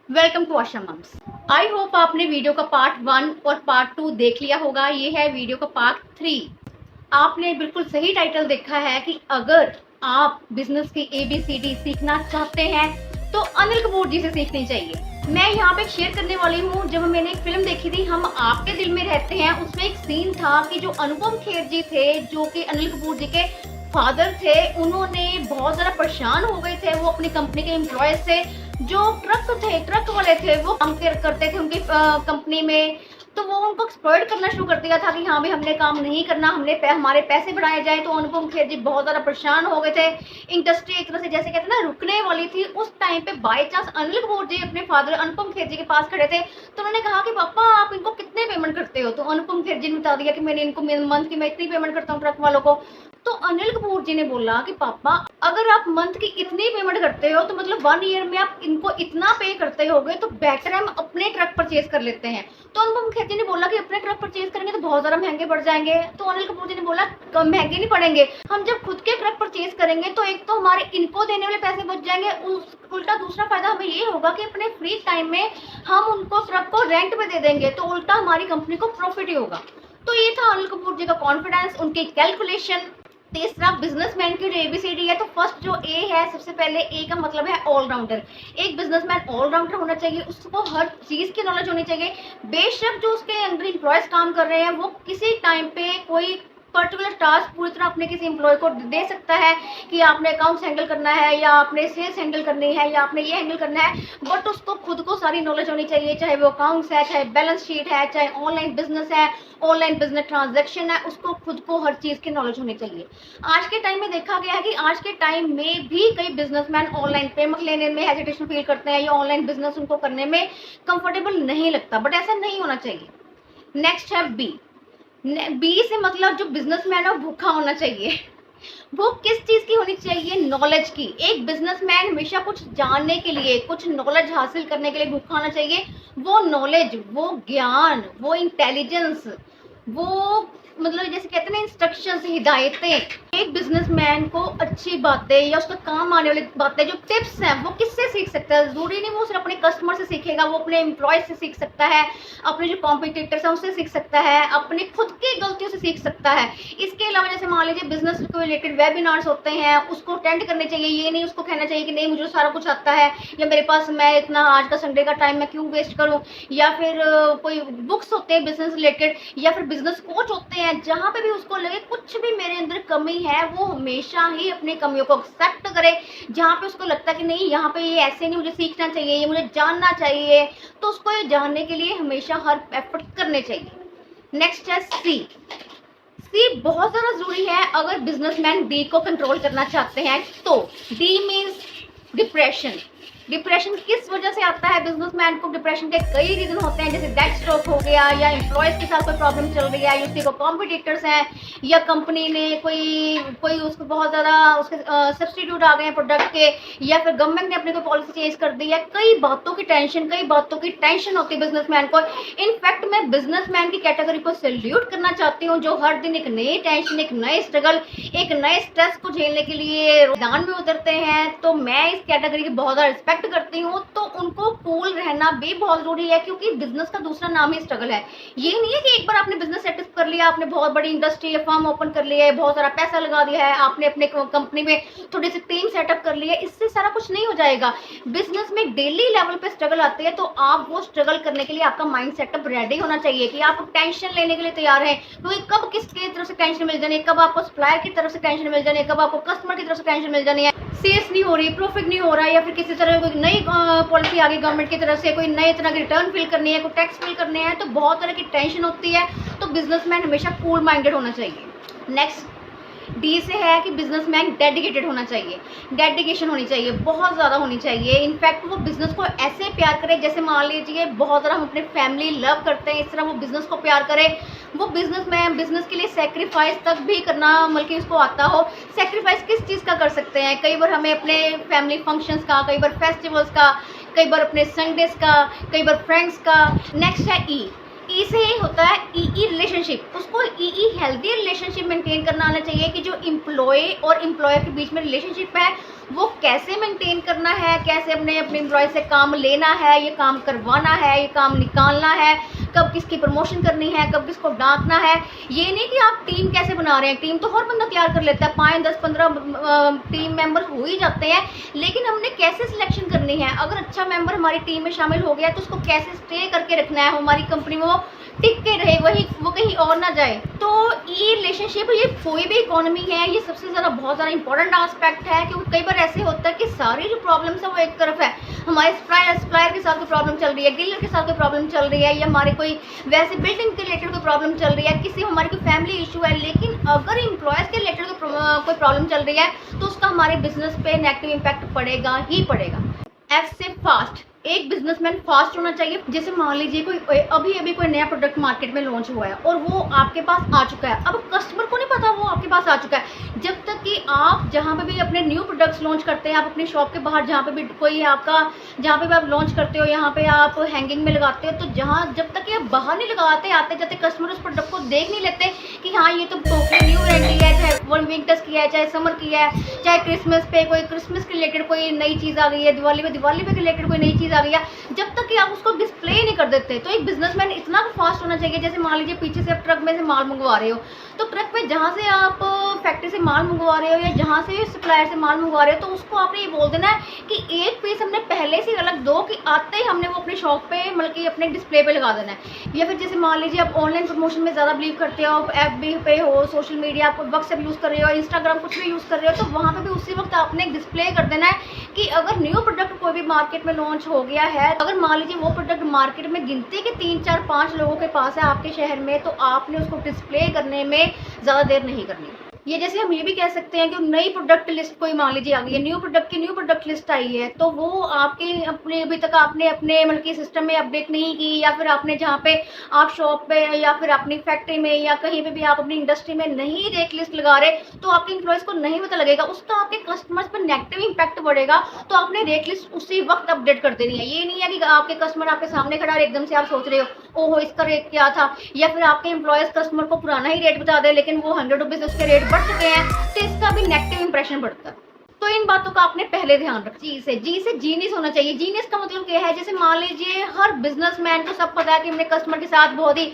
Welcome to Asha mums. I hope आपने video का part 1 और पार्ट 2 देख लिया होगा। ये है वीडियो का पार्ट 3। आपने बिल्कुल सही टाइटल देखा है कि अगर आप बिजनेस की ABCD सीखना चाहते हैं तो अनिल कपूर जी से सीखनी चाहिए। मैं यहाँ पे शेयर करने वाली हूँ, जब मैंने एक फिल्म देखी थी हम आपके दिल में रहते हैं, उसमें एक सीन था कि जो अनुपम खेर जी थे, जो कि अनिल कपूर जी के फादर थे, उन्होंने बहुत ज़्यादा परेशान हो गए थे। वो अपनी कंपनी के एम्प्लॉय से, जो ट्रक वाले थे, वो काम करते थे उनकी कंपनी में, तो वो उनको एक्सप्लॉइट करना शुरू कर दिया था कि हाँ भी हमने काम नहीं करना, हमारे पैसे बढ़ाए जाए। तो अनुपम खेर जी बहुत ज़्यादा परेशान हो गए थे। इंडस्ट्री एक तरह से जैसे कहते हैं ना रुकने वाली थी। उस टाइम पे बाय चांस अनिल कपूर जी अपने फादर अनुपम खेर जी के पास खड़े थे, तो उन्होंने कहा कि पापा आप इनको कितने पेमेंट करते हो। तो अनुपम खेर जी ने बता दिया कि मैंने इनको मंथ की मैं इतनी पेमेंट करता हूँ ट्रक वालों को। तो अनिल कपूर जी ने बोला कि पापा अगर आप मंथ की इतनी पेमेंट करते हो तो मतलब 1 ईयर में आप इनको इतना पे करते होगे, तो बेटर है हम अपने ट्रक परचेज कर लेते हैं। तो अनुपम खेर जी ने बोला कि अपने ट्रक परचेज करेंगे तो बहुत ज्यादा महंगे पड़ जाएंगे। तो अनिल कपूर जी ने बोला कम महंगे नहीं पड़ेंगे, हम जब खुद के ट्रक परचेज करेंगे तो एक तो हमारे इनको देने वाले पैसे बच जाएंगे, उल्टा दूसरा फायदा हमें ये होगा कि अपने फ्री टाइम में हम उनको ट्रक को रेंट पे दे देंगे, तो उल्टा हमारी कंपनी को प्रॉफिट ही होगा। तो ये था अनिल कपूर जी का कॉन्फिडेंस, उनकी कैलकुलेशन। तीसरा, बिजनेसमैन की जो ABCD है, तो फर्स्ट जो A है, सबसे पहले A का मतलब है ऑलराउंडर। एक बिजनेसमैन ऑलराउंडर होना चाहिए, उसको हर चीज की नॉलेज होनी चाहिए। बेशक जो उसके अंदर एम्प्लॉयज काम कर रहे हैं वो किसी टाइम पे कोई पर्टिकुलर टास्क पूरी तरह अपने किसी एम्प्लॉय को दे सकता है कि आपने अकाउंट्स हैंडल करना है, या आपने सेल्स हैंडल करनी है, या आपने ये हैंडल करना है, बट उसको खुद को सारी नॉलेज होनी चाहिए। चाहे वो अकाउंट्स है, चाहे बैलेंस शीट है, चाहे ऑनलाइन बिजनेस है, ऑनलाइन बिजनेस ट्रांजैक्शन है, उसको खुद को हर चीज की नॉलेज होनी चाहिए। आज के टाइम में देखा गया है कि आज के टाइम में भी कई बिजनेसमैन ऑनलाइन पेमेंट लेने में हेजिटेशन फील करते हैं, या ऑनलाइन बिजनेस उनको करने में कंफर्टेबल नहीं लगता, बट ऐसा नहीं होना चाहिए। नेक्स्ट है बी से मतलब जो बिजनेसमैन है वो भूखा होना चाहिए। भूख किस चीज की होनी चाहिए? नॉलेज की। एक बिजनेसमैन हमेशा कुछ जानने के लिए, कुछ नॉलेज हासिल करने के लिए भूखा होना चाहिए। वो नॉलेज, वो ज्ञान, वो इंटेलिजेंस, वो मतलब जैसे कहते हैं ना इंस्ट्रक्शंस, हिदायतें। एक बिजनेसमैन को अच्छी बातें या उसका काम आने वाली बातें, जो टिप्स हैं, वो किससे सीख सकता है? जरूरी नहीं वो सिर्फ अपने कस्टमर से सीखेगा, वो अपने एम्प्लॉय से सीख सकता है, अपने जो कॉम्पिटिटर्स हैं उससे सीख सकता है, अपने खुद की गलतियों से सीख सकता है। इसके अलावा जैसे मान लीजिए बिजनेस को रिलेटेड वेबिनार्स होते हैं, उसको अटेंड करने चाहिए। ये नहीं उसको कहना चाहिए कि नहीं मुझे सारा कुछ आता है, या मेरे पास, मैं इतना आज का संडे का टाइम मैं क्यों वेस्ट करूं। या फिर कोई बुक्स होते हैं बिजनेस रिलेटेड, या फिर बिजनेस कोच होते हैं, जहां पे भी उसको लगे कुछ भी मेरे अंदर कमी है, वो हमेशा ही अपनी कमियों को एक्सेप्ट करे। जहां पे उसको लगता है कि नहीं यहाँ पे ये ऐसे नहीं, मुझे सीखना चाहिए, ये मुझे जानना चाहिए, तो उसको ये जानने के लिए हमेशा हर एफर्ट करने चाहिए। नेक्स्ट है सी बहुत ज्यादा जरूरी है अगर बिजनेसमैन डी को कंट्रोल करना चाहते हैं। तो डी मीन्स डिप्रेशन। डिप्रेशन किस वजह से आता है? बिजनेसमैन को डिप्रेशन के कई रीजन होते हैं, जैसे डेट स्ट्रोक हो गया, या एम्प्लॉयज के साथ कोई प्रॉब्लम चल रही है, या उसके को कॉम्पिटिटर्स हैं, या कंपनी ने कोई उसको बहुत ज्यादा उसके सब्सटीट्यूट आ गए हैं प्रोडक्ट के, या फिर गवर्नमेंट ने अपनी कोई पॉलिसी चेंज कर दी है। कई बातों की टेंशन होती है बिजनेसमैन को। इनफैक्ट मैं बिजनेसमैन की कैटेगरी को सैल्यूट करना चाहती हूँ, जो हर दिन एक नई टेंशन, एक नए स्ट्रगल, एक नए स्ट्रेस को झेलने के लिए मैदान में उतरते हैं। तो मैं इस कैटेगरी की बहुत ज्यादा रिस्पेक्ट करती हूँ। तो उनको कूल रहना भी बहुत जरूरी है, क्योंकि बिजनेस का दूसरा नाम ही स्ट्रगल है। ये नहीं है कि एक बार आपने बिजनेस सेटअप कर लिया, आपने बहुत बड़ी इंडस्ट्री या फर्म ओपन कर लिया है, बहुत सारा पैसा लगा दिया है, आपने अपने कंपनी में थोड़ी सी टीम सेटअप कर ली है, इससे सारा कुछ नहीं हो जाएगा। बिजनेस में डेली लेवल पे स्ट्रगल आती है, तो आप वो स्ट्रगल करने के लिए आपका माइंड सेटअप रेडी होना चाहिए कि आप टेंशन लेने के लिए तैयार हैं। क्योंकि कब किसकी तरफ से टेंशन मिल जानी है, कब आपको सप्लायर की तरफ से टेंशन मिल जानी है, कब आपको कस्टमर की तरफ से टेंशन मिल जानी है, सेल्स नहीं हो रही, प्रॉफिट नहीं हो रहा है, या फिर किसी तरह कोई नई पॉलिसी आ गई गवर्नमेंट की तरफ से, कोई नई तरह की रिटर्न फिल करनी है, कोई टैक्स फिल करने हैं, तो बहुत तरह की टेंशन होती है। तो बिजनेसमैन हमेशा कूल माइंडेड होना चाहिए। नेक्स्ट डी से है कि बिजनेसमैन डेडिकेटेड होना चाहिए। डेडिकेशन होनी चाहिए, बहुत ज़्यादा होनी चाहिए। इनफैक्ट वो बिजनेस को ऐसे प्यार करे, जैसे मान लीजिए बहुत ज़्यादा हम अपने फैमिली लव करते हैं, इस तरह वो बिजनेस को प्यार करे। वो बिजनेसमैन बिजनेस के लिए सेक्रीफाइस तक भी करना बल्कि उसको आता हो। सेक्रीफाइस किस चीज़ का कर सकते हैं? कई बार हमें अपने फैमिली फंक्शंस का, कई बार फेस्टिवल्स का, कई बार अपने संडेज का, कई बार फ्रेंड्स का। नेक्स्ट है ई। ई से होता है ई रिलेशनशिप, उसको ई हेल्दी रिलेशनशिप मेंटेन करना आना चाहिए कि जो एम्प्लॉय और एम्प्लॉयर के बीच में रिलेशनशिप है वो कैसे मेंटेन करना है, कैसे अपने एम्प्लॉय से काम लेना है, ये काम करवाना है, ये काम निकालना है, कब किसकी प्रमोशन करनी है, कब किसको डांटना है। ये नहीं कि आप टीम कैसे बना रहे हैं, टीम तो हर बंदा तैयार कर लेता है, 5, 10, 15 टीम मेंबर हो ही जाते हैं, लेकिन हमने कैसे सिलेक्शन करनी है। अगर अच्छा मेंबर हमारी टीम में शामिल हो गया तो उसको कैसे स्टे करके रखना है, हमारी कंपनी में वो टिक के रहे, वही वो कहीं और ना जाए। तो ये रिलेशनशिप, ये कोई भी इकोनॉमी है, ये सबसे ज़्यादा बहुत ज़्यादा इंपॉर्टेंट एस्पेक्ट है, क्योंकि कई बार ऐसे होता है कि सारी जो प्रॉब्लम्स है वो एक तरफ है, हमारे सप्लायर के साथ कोई प्रॉब्लम चल रही है, डीलर के साथ कोई प्रॉब्लम चल रही है, या हमारे कोई वैसे बिल्डिंग के रिलेटेड कोई प्रॉब्लम चल रही है, किसी हमारी कोई फैमिली इशू है, लेकिन अगर एम्प्लॉयज़ के रिलेटेड कोई प्रॉब्लम चल रही है तो उसका हमारे बिजनेस पे नेगेटिव इम्पैक्ट पड़ेगा ही पड़ेगा। एफ से फास्ट, एक बिजनेसमैन फास्ट होना चाहिए। जैसे मान लीजिए कोई अभी कोई नया प्रोडक्ट मार्केट में लॉन्च हुआ है और वो आपके पास आ चुका है, अब कस्टमर को नहीं पता वो आपके पास आ चुका है। जब तक कि आप जहाँ पे भी अपने न्यू प्रोडक्ट्स लॉन्च करते हैं, आप अपनी शॉप के बाहर जहाँ पे भी कोई आपका, जहाँ पे भी आप लॉन्च करते हो, यहाँ पे आप हैंगिंग में लगाते हो, तो जब तक कि आप बाहर नहीं लगाते, आते जाते कस्टमर उस प्रोडक्ट को देख नहीं लेते कि हाँ ये तो टोटली न्यू वैरायटी है, चाहे विंटर्स की है, चाहे समर की है, चाहे क्रिसमस पे कोई क्रिसमस के रिलेटेड कोई नई चीज़ आ गई है, दिवाली पे रिलेटेड कोई नई चीज़ आ गई है, जब तक कि आप उसको डिस्प्ले नहीं कर देते। तो एक बिजनेसमैन इतना फास्ट होना चाहिए, जैसे मान लीजिए पीछे से आप ट्रक में से माल मंगवा रहे हो, तो ट्रक में जहाँ से आप फैक्ट्री से माल मंगवा रहे हो या जहाँ से सप्लायर से माल मंगवा रहे हो, तो उसको आपने ये बोल देना है कि एक पीस हमने पहले से अलग दो, कि आते ही हमने वो अपनी शॉप पे मतलब कि अपने डिस्प्ले पे लगा देना है। या फिर जैसे मान लीजिए आप ऑनलाइन प्रमोशन में ज़्यादा बिलीव करते हो, आप FB पे हो, सोशल मीडिया आप व्हाट्सएप यूज़ कर रहे हो, इंस्टाग्राम कुछ भी यूज़ कर रहे हो, तो वहाँ पर भी उसी वक्त आपने डिस्प्ले कर देना है कि अगर न्यू प्रोडक्ट कोई भी मार्केट में लॉन्च हो गया है, अगर मान लीजिए वो प्रोडक्ट मार्केट में गिनती के 3, 4, 5 लोगों के पास है आपके शहर में, तो आपने उसको डिस्प्ले करने में ज़्यादा देर नहीं करनी। ये जैसे हम ये भी कह सकते हैं कि नई प्रोडक्ट लिस्ट कोई मान लीजिए आ गई है, न्यू प्रोडक्ट लिस्ट आई है, तो वो आपके अपने अभी तक आपने अपने मतलब कि सिस्टम में अपडेट नहीं की, या फिर आपने जहाँ पे आप शॉप पे या फिर अपनी फैक्ट्री में या कहीं पे भी आप अपनी इंडस्ट्री में नहीं रेट लिस्ट लगा रहे, तो आपके एम्प्लॉयज़ को नहीं पता लगेगा, उसका आपके कस्टमर्स पर नेगेटिव इम्पैक्ट पड़ेगा। तो आपने रेट लिस्ट उसी वक्त अपडेट कर देनी है। ये नहीं है कि आपके कस्टमर आपके सामने खड़ा है, एकदम से आप सोच रहे हो ओहो इसका रेट क्या था, या फिर आपके एम्प्लॉयज़ कस्टमर को पुराना ही रेट बता दे, लेकिन वो 100 रुपीज़ उसके रेट बढ़ चुके हैं, तो इसका भी नेगेटिव इंप्रेशन बढ़ता है। तो इन बातों का आपने पहले ध्यान रखना। जी से जीनियस होना चाहिए। जीनियस का मतलब क्या है, जैसे मान लीजिए हर बिजनेसमैन को सब पता है कि हमने कस्टमर के साथ बहुत ही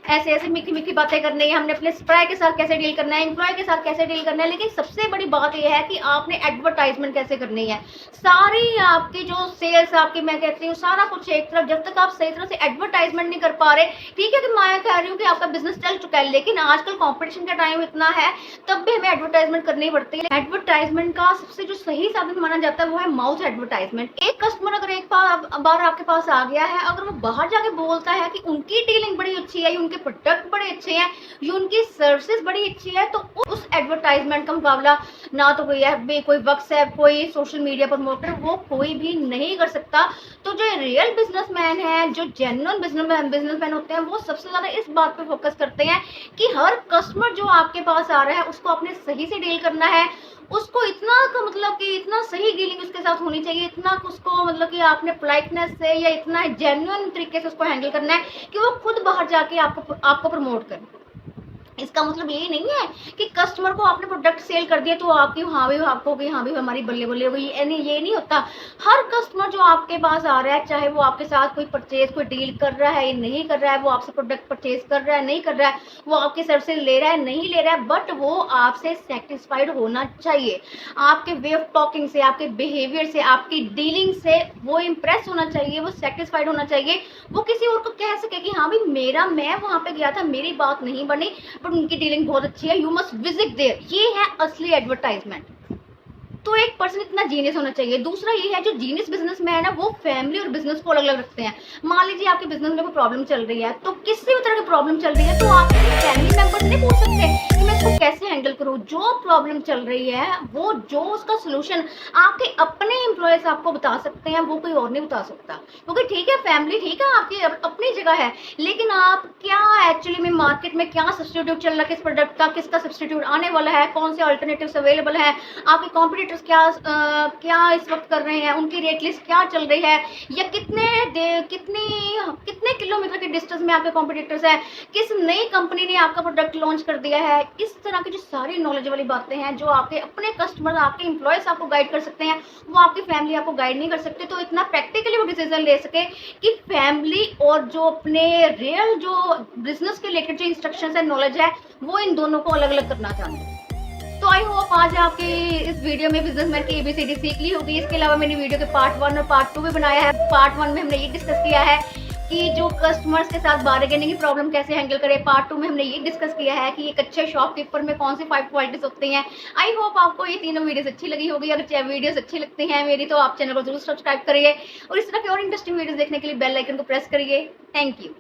ऐसे मीठी बातें करनी है, हमने अपने सप्लायर के साथ कैसे डील करना है, एम्प्लॉय के साथ कैसे डील करना है, लेकिन सबसे बड़ी बात यह है कि आपने एडवर्टाइजमेंट कैसे करनी है। सारी आपकी जो सेल्स आपकी, मैं कहती हूँ सारा कुछ एक तरफ, जब तक आप सही तरह से एडवर्टाइजमेंट नहीं कर पा रहे, ठीक है कि मैं कह रही हूँ कि आपका बिजनेस चल चुका है, लेकिन आजकल कॉम्पिटिशन का टाइम इतना है, तब भी हमें एडवर्टाइजमेंट करनी पड़ती है। एडवर्टाइजमेंट का सबसे जो सही साधन माना जाता है वो है माउथ एडवर्टाइजमेंट। एक कस्टमर अगर एक बार आपके पास आ गया है, अगर वो बाहर जाके बोलता है कि उनकी डीलिंग बड़ी अच्छी है, उनके प्रोडक्ट बड़े अच्छे हैं, ये उनकी सर्विसेज बड़ी अच्छी है, तो उस एडवर्टाइजमेंट का मुकाबला ना तो कोई FB, कोई व्हाट्सएप, कोई सोशल मीडिया प्रमोटर, वो कोई भी नहीं कर सकता। तो जो रियल बिजनेसमैन है, जो जेन्युइन बिजनेसमैन होते हैं, वो सबसे ज्यादा इस बात पे फोकस करते हैं कि हर कस्टमर जो आपके पास आ रहा है उसको आपने सही से डील करना है, उसको इतना मतलब कि इतना सही डीलिंग उसके साथ होनी चाहिए, इतना उसको मतलब कि आपने पोलाइटनेस से या इतना जेन्युइन तरीके से उसको हैंडल करना है कि वो खुद बाहर जाके आपको प्रमोट करे। इसका मतलब यही नहीं है कि कस्टमर को आपने प्रोडक्ट सेल कर दिया तो आपकी हाँ भी आपको कि हाँ भी हमारी बल्ले बल्ले हो गई, ये नहीं होता। हर कस्टमर जो आपके पास आ रहा है, चाहे वो आपके साथ कोई परचेज कोई डील कर रहा है नहीं कर रहा है, वो आपसे प्रोडक्ट परचेज कर रहा है नहीं कर रहा है, वो आपकी सर्विसेज ले रहा है नहीं ले रहा है, बट वो आपसे सेटिस्फाइड होना चाहिए। आपके वे ऑफ टॉकिंग से, आपके बिहेवियर से, आपकी डीलिंग से वो इम्प्रेस होना चाहिए, वो सेटिस्फाइड होना चाहिए, वो किसी और को कह सके कि हाँ भाई मैं वहाँ पे गया था, मेरी बात नहीं बनी, उनकी डीलिंग बहुत अच्छी है, यू मस्ट विजिट देयर। ये है असली एडवर्टाइजमेंट। तो एक पर्सन इतना जीनियस होना चाहिए। दूसरा ये है, जो जीनियस बिजनेसमैन है वो फैमिली और बिजनेस को अलग अलग रखते हैं। मान लीजिए आपके बिजनेस में कोई प्रॉब्लम चल रही है, तो किसी भी तरह की प्रॉब्लम चल रही है, तो आप फैमिली मेंबर नहीं पूछ सकते कि मैं इसको कैसे हैंडल करूँ। जो प्रॉब्लम चल रही है वो जो उसका सोल्यूशन आपके अपने एम्प्लॉयज आपको बता सकते हैं वो कोई और नहीं बता सकता। क्योंकि ठीक है, फैमिली ठीक है आपकी अपनी जगह है, लेकिन आप क्या एक्चुअली में मार्केट में क्या सब्स्टिट्यूट चल रहा है, किस प्रोडक्ट का किसका सब्स्टिट्यूट आने वाला है, कौन से अल्टरनेटिव्स अवेलेबल है, आपके कॉम्पिटिटर्स क्या इस वक्त कर रहे हैं, उनकी रेट लिस्ट क्या चल रही है, या कितने किलोमीटर के डिस्टेंस में आपके कॉम्पिटिटर्स है, किस नई कंपनी ने आपका प्रोडक्ट लॉन्च कर दिया है। इस तरह की जो सारी नॉलेज वाली बातें हैं जो आपके अपने कस्टमर, आपके एम्प्लॉयज आपको गाइड कर सकते हैं, वो आपकी फैमिली आपको गाइड नहीं कर सकते। तो इतना प्रैक्टिकली वो डिसीजन ले सके कि फैमिली और जो अपने रियल जो बिजनेस के रिलेटेड जो इंस्ट्रक्शंस है, नॉलेज है, वो इन दोनों को अलग अलग करना चाहते हैं। तो आई होप आज आपके इस वीडियो में बिजनेसमैन की ABCD सीख ली होगी। इसके अलावा मैंने वीडियो के पार्ट 1 और पार्ट 2 भी बनाया है। पार्ट 1 में हमने ये डिस्कस किया है कि जो कस्टमर्स के साथ बार्गेनिंग की प्रॉब्लम कैसे हैंडल करें। पार्ट 2 में हमने ये डिस्कस किया है कि एक अच्छे शॉपकीपर में कौन सी 5 क्वालिटीज होती हैं। आई होप आपको ये तीनों वीडियोस अच्छी लगी होगी। अगर वीडियोस अच्छी लगती हैं मेरी तो आप चैनल को जरूर सब्सक्राइब करिए और इस तरह के और इंटरेस्टिंग वीडियोस देखने के लिए बेल आइकन को प्रेस करिए। Thank you.